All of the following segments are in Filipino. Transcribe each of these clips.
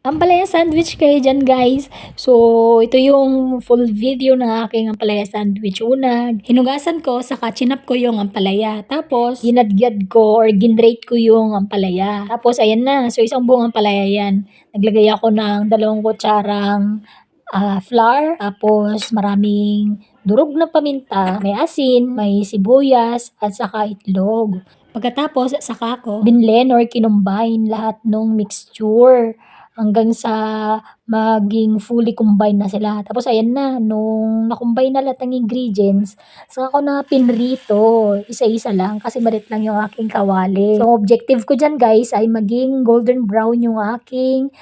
Ampalaya sandwich kayo dyan guys. So, ito yung full video ng aking ampalaya sandwich. Una, hinugasan ko, saka chinap ko yung ampalaya. Tapos, ginadyad ko or ginrate ko yung ampalaya. Tapos, ayan na. So, isang buong ampalaya yan. Naglagay ako ng 2 kutsarang flour. Tapos, maraming durog na paminta, may asin, may sibuyas, at saka itlog. Pagkatapos, saka ko binlend or kinumbine lahat ng mixture hanggang sa maging fully combine na sila. Tapos ayan na, nung na-combine na lahat ng ingredients, saka ko na pinrito, isa-isa lang kasi malit lang yung aking kawali. So, objective ko dyan guys ay maging golden brown yung aking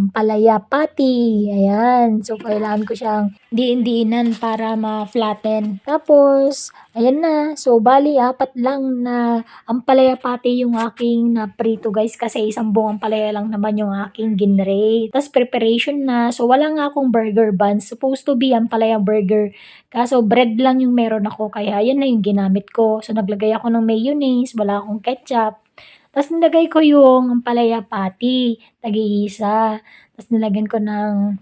palaya patty. Ayan. So, kailangan ko siyang diin-diinan para ma-flatten. Tapos, ayan na. So, bali, 4 lang na ampalaya patty yung aking naprito guys kasi isang buong ampalaya lang naman yung aking ginrate. Tapos, preparation na. So, wala nga akong burger buns. Supposed to be ampalaya burger. Kaso, bread lang yung meron ako. Kaya, yan na yung ginamit ko. So, naglagay ako ng mayonnaise. Wala akong ketchup. Tapos nilagay ko yung ampalaya patty, tag-iisa. Tapos nilagyan ko ng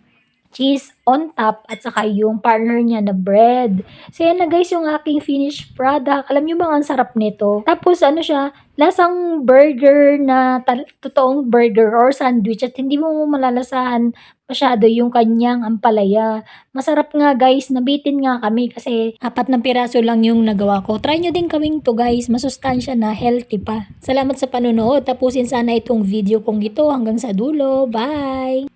cheese on top at saka yung partner niya na bread. So yan na guys yung aking finished product. Alam niyo ba ang sarap nito? Tapos ano siya, lasang burger na totoong burger or sandwich at hindi mo malalasahan masyado yung kanyang ampalaya. Masarap nga guys, nabitin nga kami kasi 4 na piraso lang yung nagawa ko. Try nyo din kaming to guys, masustansya na, healthy pa. Salamat sa panonood. Tapusin sana itong video kong ito hanggang sa dulo. Bye!